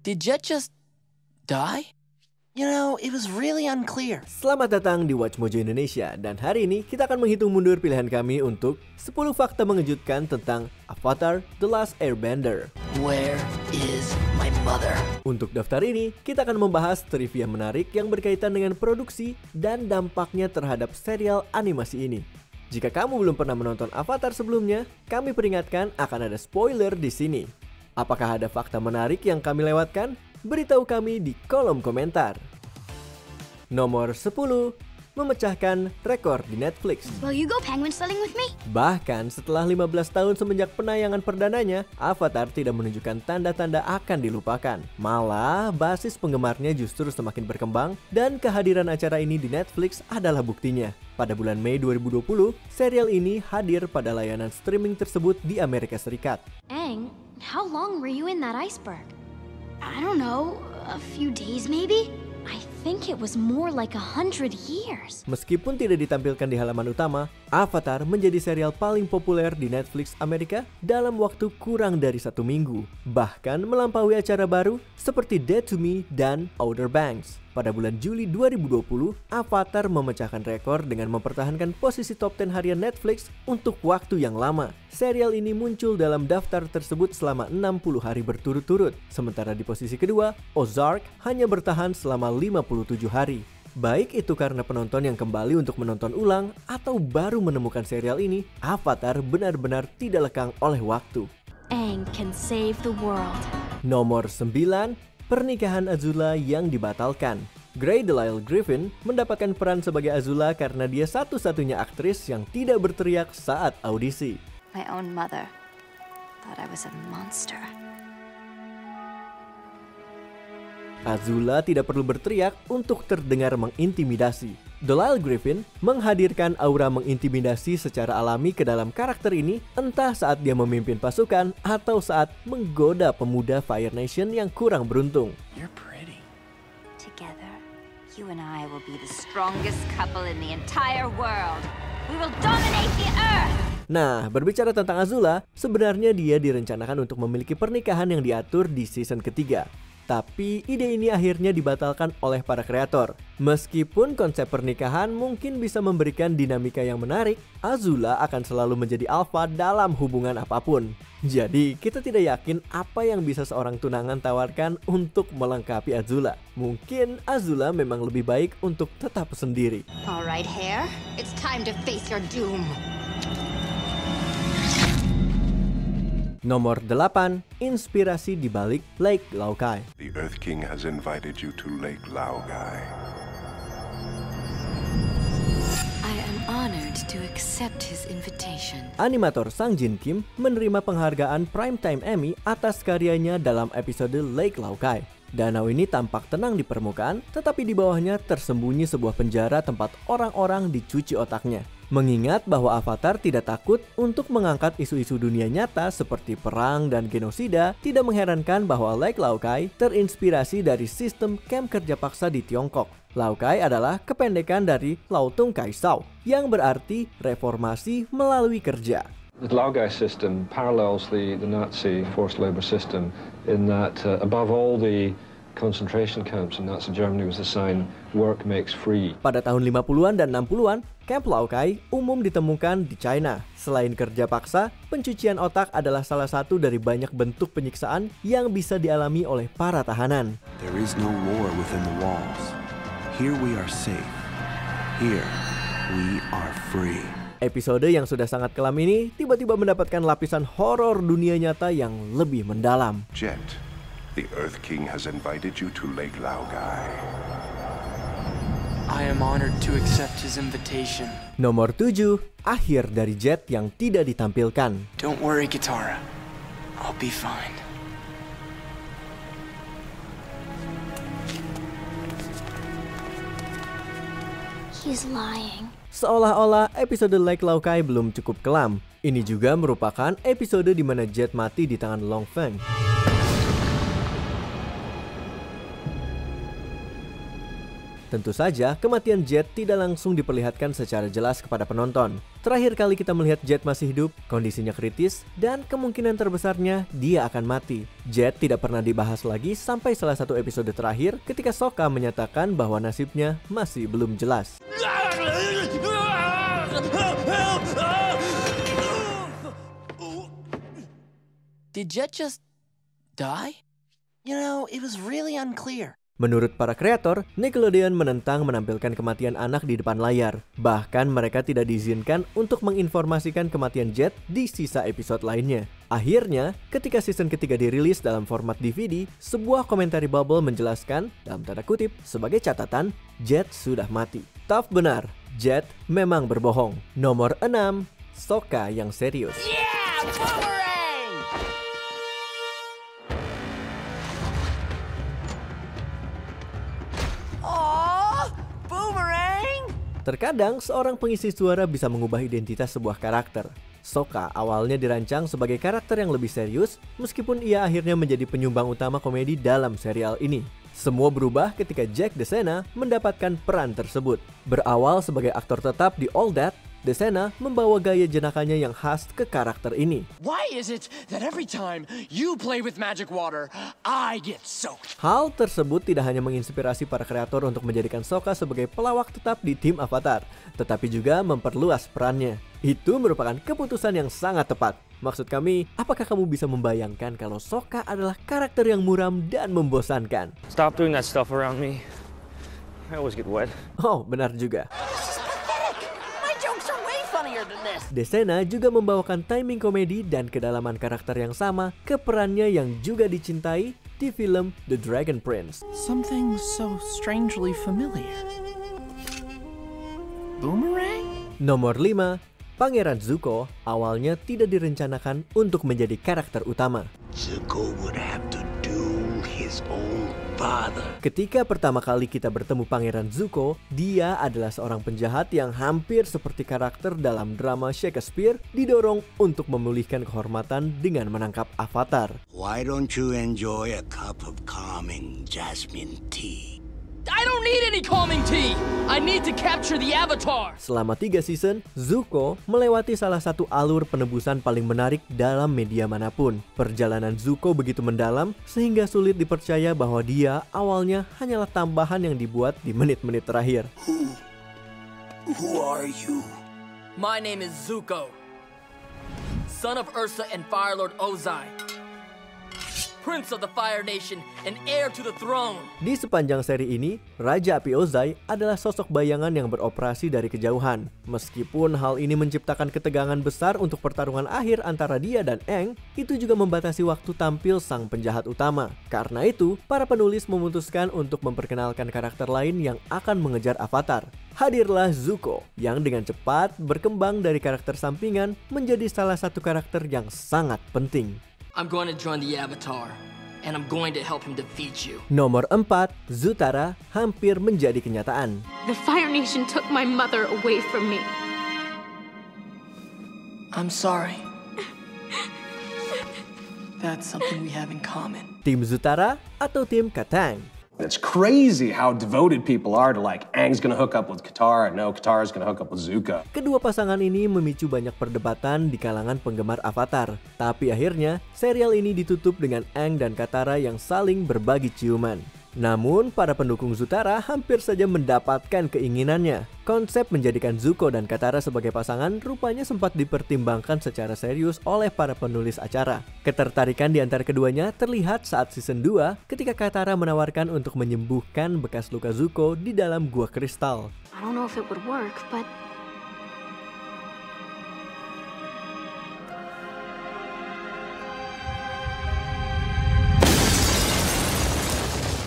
Did Jet just die? You know, it was really unclear. Selamat datang di Watch Mojo Indonesia, dan hari ini kita akan menghitung mundur pilihan kami untuk 10 fakta mengejutkan tentang Avatar The Last Airbender. Where is my mother? Untuk daftar ini, kita akan membahas trivia menarik yang berkaitan dengan produksi dan dampaknya terhadap serial animasi ini. Jika kamu belum pernah menonton Avatar sebelumnya, kami peringatkan akan ada spoiler di sini. Apakah ada fakta menarik yang kami lewatkan? Beritahu kami di kolom komentar. Nomor 10, memecahkan rekor di Netflix. Will you go penguin sledding with me? Bahkan setelah 15 tahun semenjak penayangan perdananya, Avatar tidak menunjukkan tanda-tanda akan dilupakan. Malah, basis penggemarnya justru semakin berkembang, dan kehadiran acara ini di Netflix adalah buktinya. Pada bulan Mei 2020, serial ini hadir pada layanan streaming tersebut di Amerika Serikat. Aang, how long were you in that iceberg? I don't know, a few days maybe? I think it was more like 100 years. Meskipun tidak ditampilkan di halaman utama, Avatar menjadi serial paling populer di Netflix Amerika dalam waktu kurang dari 1 minggu. Bahkan melampaui acara baru seperti Dead to Me dan Outer Banks. Pada bulan Juli 2020, Avatar memecahkan rekor dengan mempertahankan posisi top 10 harian Netflix untuk waktu yang lama. Serial ini muncul dalam daftar tersebut selama 60 hari berturut-turut. Sementara di posisi kedua, Ozark hanya bertahan selama 57 hari. Baik itu karena penonton yang kembali untuk menonton ulang atau baru menemukan serial ini, Avatar benar-benar tidak lekang oleh waktu. Aang can save the world. Nomor 9, pernikahan Azula yang dibatalkan. Grey DeLisle Griffin mendapatkan peran sebagai Azula karena dia satu-satunya aktris yang tidak berteriak saat audisi. My own mother thought I was a monster. Azula tidak perlu berteriak untuk terdengar mengintimidasi. DeLisle Griffin menghadirkan aura mengintimidasi secara alami ke dalam karakter ini, entah saat dia memimpin pasukan atau saat menggoda pemuda Fire Nation yang kurang beruntung. You're pretty. Together, you and I will be the strongest couple in the entire world. We will dominate the earth! Nah, berbicara tentang Azula, sebenarnya dia direncanakan untuk memiliki pernikahan yang diatur di season ketiga. Tapi ide ini akhirnya dibatalkan oleh para kreator. Meskipun konsep pernikahan mungkin bisa memberikan dinamika yang menarik, Azula akan selalu menjadi alpha dalam hubungan apapun. Jadi kita tidak yakin apa yang bisa seorang tunangan tawarkan untuk melengkapi Azula. Mungkin Azula memang lebih baik untuk tetap sendiri. Alright, Hare, it's time to face your doom. Nomor 8, inspirasi di balik Lake Laogai. The Earth King has invited you to Lake Laogai. I am honored to accept his invitation. Animator Sang Jin Kim menerima penghargaan Primetime Emmy atas karyanya dalam episode Lake Laogai. Danau ini tampak tenang di permukaan, tetapi di bawahnya tersembunyi sebuah penjara tempat orang-orang dicuci otaknya. Mengingat bahwa Avatar tidak takut untuk mengangkat isu-isu dunia nyata seperti perang dan genosida, tidak mengherankan bahwa Lake Laogai terinspirasi dari sistem kamp kerja paksa di Tiongkok. Laogai adalah kependekan dari Lautung Kai Sao, yang berarti reformasi melalui kerja. The Laogai system parallels the Nazi forced labor system in that above all the concentration camps in Nazi Germany was the sign work makes free. Pada tahun 50-an dan 60-an, Camp Laogai umum ditemukan di China. Selain kerja paksa, pencucian otak adalah salah satu dari banyak bentuk penyiksaan yang bisa dialami oleh para tahanan. There is no war within the walls. Here we are safe. Here we are free. Episode yang sudah sangat kelam ini tiba-tiba mendapatkan lapisan horor dunia nyata yang lebih mendalam. Jet, the Earth King has invited you to Lake Laogai. I am honored to accept his invitation. Nomor 7, akhir dari Jet yang tidak ditampilkan. Don't worry, Katara. I'll be fine. He's lying. Seolah-olah episode Lake Laogai belum cukup kelam. Ini juga merupakan episode di mana Jet mati di tangan Long Feng. Tentu saja, kematian Jet tidak langsung diperlihatkan secara jelas kepada penonton. Terakhir kali kita melihat Jet masih hidup, kondisinya kritis, dan kemungkinan terbesarnya dia akan mati. Jet tidak pernah dibahas lagi sampai salah satu episode terakhir ketika Sokka menyatakan bahwa nasibnya masih belum jelas. Did Jet just die? You know, it was really unclear. Menurut para kreator, Nickelodeon menentang menampilkan kematian anak di depan layar. Bahkan mereka tidak diizinkan untuk menginformasikan kematian Jet di sisa episode lainnya. Akhirnya, ketika season ketiga dirilis dalam format DVD, sebuah komentari bubble menjelaskan, dalam tanda kutip, sebagai catatan, Jet sudah mati. Tough benar, Jet memang berbohong. Nomor 6, Sokka yang serius. Yeah, boomerang! Terkadang, seorang pengisi suara bisa mengubah identitas sebuah karakter. Sokka awalnya dirancang sebagai karakter yang lebih serius, meskipun ia akhirnya menjadi penyumbang utama komedi dalam serial ini. Semua berubah ketika Jack Desena mendapatkan peran tersebut. Berawal sebagai aktor tetap di All That, Desena membawa gaya jenakanya yang khas ke karakter ini. Why is it that every time you play with magic water, I get soaked? Hal tersebut tidak hanya menginspirasi para kreator untuk menjadikan Sokka sebagai pelawak tetap di tim Avatar, tetapi juga memperluas perannya. Itu merupakan keputusan yang sangat tepat. Maksud kami, apakah kamu bisa membayangkan kalau Sokka adalah karakter yang muram dan membosankan? Stop doing that stuff around me. I always get wet. Oh, benar juga. Desena juga membawakan timing komedi dan kedalaman karakter yang sama ke perannya yang juga dicintai di film The Dragon Prince. Something so strangely familiar. Boomerang? Nomor 5, Pangeran Zuko awalnya tidak direncanakan untuk menjadi karakter utama. Zuko would have to duel his own father. Ketika pertama kali kita bertemu Pangeran Zuko, dia adalah seorang penjahat yang hampir seperti karakter dalam drama Shakespeare, didorong untuk memulihkan kehormatan dengan menangkap Avatar. Why don't you enjoy a cup of calming jasmine tea? I don't need any calming tea. I need to capture the Avatar. Selama 3 season, Zuko melewati salah satu alur penebusan paling menarik dalam media manapun. Perjalanan Zuko begitu mendalam sehingga sulit dipercaya bahwa dia awalnya hanyalah tambahan yang dibuat di menit-menit terakhir. Who are you? My name is Zuko, son of Ursa and Fire Lord Ozai, Prince of the Fire Nation and heir to the throne. Di sepanjang seri ini, Raja Api Ozai adalah sosok bayangan yang beroperasi dari kejauhan. Meskipun hal ini menciptakan ketegangan besar untuk pertarungan akhir antara dia dan Aang, itu juga membatasi waktu tampil sang penjahat utama. Karena itu, para penulis memutuskan untuk memperkenalkan karakter lain yang akan mengejar Avatar. Hadirlah Zuko, yang dengan cepat berkembang dari karakter sampingan menjadi salah satu karakter yang sangat penting. I'm going to join the Avatar, and I'm going to help him defeat you. Nomor 4, Zutara hampir menjadi kenyataan. The Fire Nation took my mother away from me. I'm sorry. That's something we have in common. Tim Zutara atau tim Katang? It's crazy how devoted people are to like Aang's gonna hook up with Katara, no, Katara's gonna hook up with Zuko. Kedua pasangan ini memicu banyak perdebatan di kalangan penggemar Avatar. Tapi akhirnya, serial ini ditutup dengan Aang dan Katara yang saling berbagi ciuman. Namun, para pendukung Zutara hampir saja mendapatkan keinginannya. Konsep menjadikan Zuko dan Katara sebagai pasangan rupanya sempat dipertimbangkan secara serius oleh para penulis acara. Ketertarikan di antara keduanya terlihat saat season 2 ketika Katara menawarkan untuk menyembuhkan bekas luka Zuko di dalam gua kristal. I don't know if it would work, but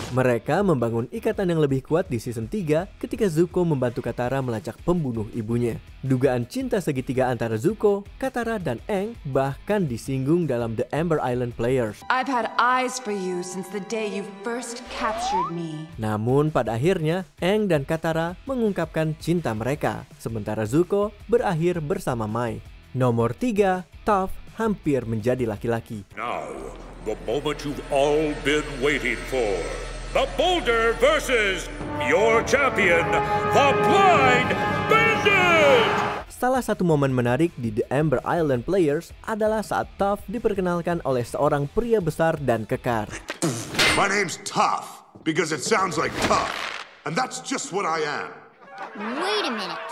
mereka membangun ikatan yang lebih kuat di season 3 ketika Zuko membantu Katara melacak pembunuh ibunya. Dugaan cinta segitiga antara Zuko, Katara, dan Aang bahkan disinggung dalam The Ember Island Players. I've had eyes for you since the day you first captured me. Namun pada akhirnya, Aang dan Katara mengungkapkan cinta mereka, sementara Zuko berakhir bersama Mai. Nomor 3, Toph hampir menjadi laki-laki. Now, the moment you've all been waiting for. The Boulder versus your champion, the Blind Bandit! Salah satu momen menarik di The Ember Island Players adalah saat Toph diperkenalkan oleh seorang pria besar dan kekar. My name's Toph because it sounds like tough, and that's just what I am. Wait a minute.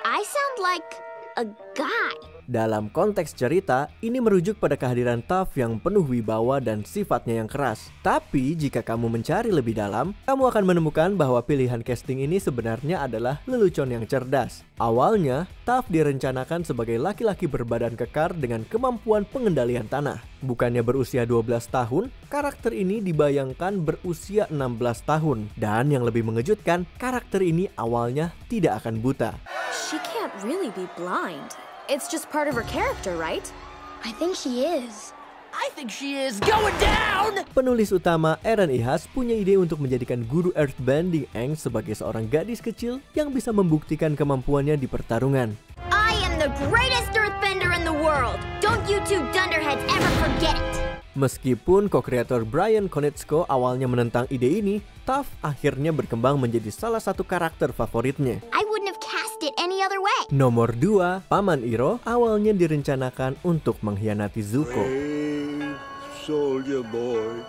I sound like a guy. Dalam konteks cerita, ini merujuk pada kehadiran Toph yang penuh wibawa dan sifatnya yang keras. Tapi jika kamu mencari lebih dalam, kamu akan menemukan bahwa pilihan casting ini sebenarnya adalah lelucon yang cerdas. Awalnya, Toph direncanakan sebagai laki-laki berbadan kekar dengan kemampuan pengendalian tanah. Bukannya berusia 12 tahun, karakter ini dibayangkan berusia 16 tahun. Dan yang lebih mengejutkan, karakter ini awalnya tidak akan buta. She can't really be blind. It's just part of her character, right? I think she is. I think she is going down! Penulis utama Eren Ihas punya ide untuk menjadikan guru Earthbending Aang sebagai seorang gadis kecil yang bisa membuktikan kemampuannya di pertarungan. I am the greatest earthbender in the world. Don't you two dunderheads ever forget it. Meskipun co-kreator Brian Konietzko awalnya menentang ide ini, Toph akhirnya berkembang menjadi salah satu karakter favoritnya. I wouldn't have cast it any other way. Nomor 2, Paman Iroh awalnya direncanakan untuk mengkhianati Zuko. Soldier boy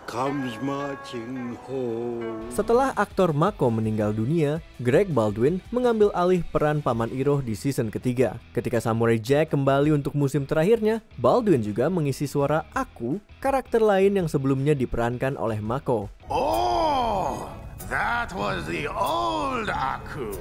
comes marching home. Setelah aktor Mako meninggal dunia, Greg Baldwin mengambil alih peran Paman Iroh di season ketiga. Ketika Samurai Jack kembali untuk musim terakhirnya, Baldwin juga mengisi suara Aku, karakter lain yang sebelumnya diperankan oleh Mako. Oh, that was the old Aku.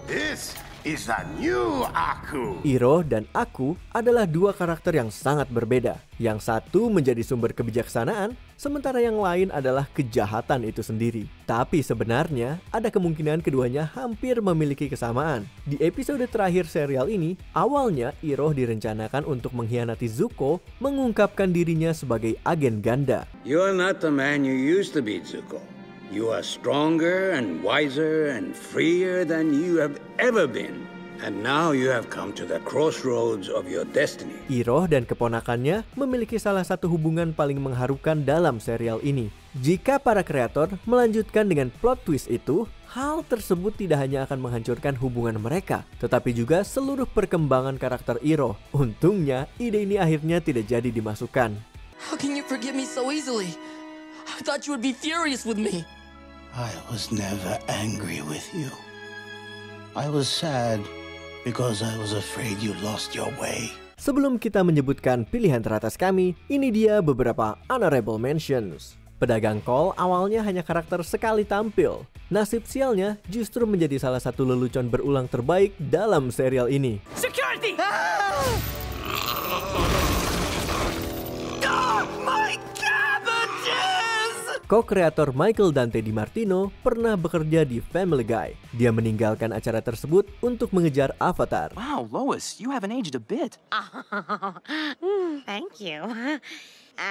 This is the new Aku. Iroh dan Aku adalah dua karakter yang sangat berbeda. Yang satu menjadi sumber kebijaksanaan, sementara yang lain adalah kejahatan itu sendiri. Tapi sebenarnya ada kemungkinan keduanya hampir memiliki kesamaan. Di episode terakhir serial ini, awalnya Iroh direncanakan untuk mengkhianati Zuko, mengungkapkan dirinya sebagai agen ganda. You are not the man you used to be, Zuko. You are stronger and wiser and freer than you have ever been. And now you have come to the crossroads of your destiny. Iroh dan keponakannya memiliki salah satu hubungan paling mengharukan dalam serial ini. Jika para kreator melanjutkan dengan plot twist itu, hal tersebut tidak hanya akan menghancurkan hubungan mereka, tetapi juga seluruh perkembangan karakter Iroh. Untungnya, ide ini akhirnya tidak jadi dimasukkan. How can you forgive me so easily? I thought you would be furious with me. I was never angry with you. I was sad because I was afraid you lost your way. Sebelum kita menyebutkan pilihan teratas kami, ini dia beberapa honorable mentions. Pedagang kol awalnya hanya karakter sekali tampil. Nasib sialnya justru menjadi salah satu lelucon berulang terbaik dalam serial ini. Security! My cabbages! Co-kreator Michael Dante DiMartino pernah bekerja di Family Guy. Dia meninggalkan acara tersebut untuk mengejar Avatar. Wow, Lois, you haven't aged a bit. Thank you.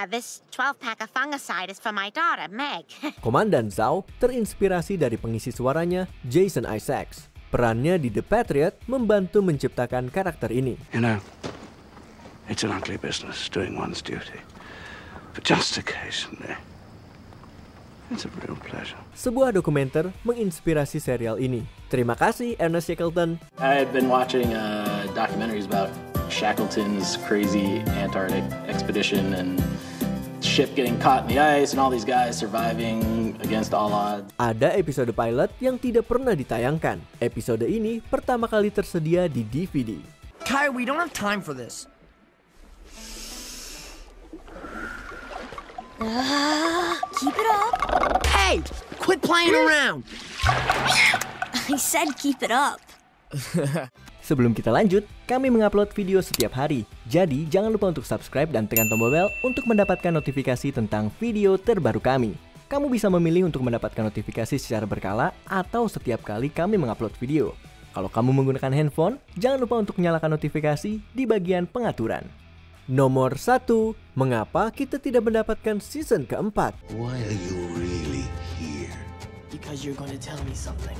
This 12-pack of fungicide is for my daughter, Meg. Komandan Zhao terinspirasi dari pengisi suaranya Jason Isaacs. Perannya di The Patriot membantu menciptakan karakter ini. You know, it's an ugly business doing one's duty. But just occasionally, it's a real pleasure. Sebuah dokumenter menginspirasi serial ini. Terima kasih Ernest Shackleton. I've been watching documentaries about Shackleton's crazy Antarctic expedition and ship getting caught in the ice and all these guys surviving against all odds. Ada episode pilot yang tidak pernah ditayangkan. Episode ini pertama kali tersedia di DVD. Kai, we don't have time for this. Keep it up. Hey, quit playing around. I said keep it up. Sebelum kita lanjut, kami mengupload video setiap hari. Jadi jangan lupa untuk subscribe dan tekan tombol bel untuk mendapatkan notifikasi tentang video terbaru kami. Kamu bisa memilih untuk mendapatkan notifikasi secara berkala atau setiap kali kami mengupload video. Kalau kamu menggunakan handphone, jangan lupa untuk nyalakan notifikasi di bagian pengaturan. Nomor 1, mengapa kita tidak mendapatkan season keempat? Why are you really here? Because you're going to tell me something.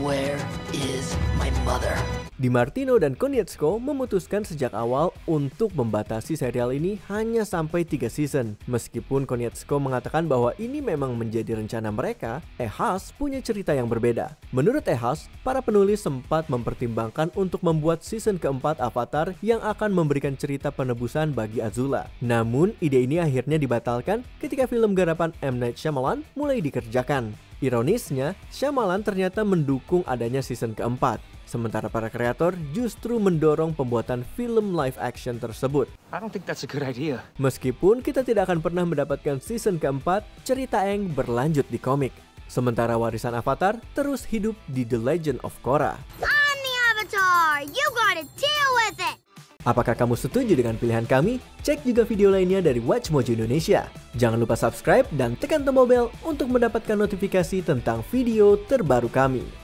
Where is my mother? DiMartino dan Konietzko memutuskan sejak awal untuk membatasi serial ini hanya sampai 3 season. Meskipun Konietzko mengatakan bahwa ini memang menjadi rencana mereka, Ehas punya cerita yang berbeda. Menurut Ehas, para penulis sempat mempertimbangkan untuk membuat season keempat Avatar yang akan memberikan cerita penebusan bagi Azula. Namun, ide ini akhirnya dibatalkan ketika film garapan M. Night Shyamalan mulai dikerjakan. Ironisnya, Shyamalan ternyata mendukung adanya season keempat. Sementara para kreator justru mendorong pembuatan film live action tersebut. I don't think that's a good idea. Meskipun kita tidak akan pernah mendapatkan season keempat, cerita Aang berlanjut di komik. Sementara warisan Avatar terus hidup di The Legend of Korra. I'm the Avatar! You gotta deal with it! Apakah kamu setuju dengan pilihan kami? Cek juga video lainnya dari WatchMojo Indonesia. Jangan lupa subscribe dan tekan tombol bel untuk mendapatkan notifikasi tentang video terbaru kami.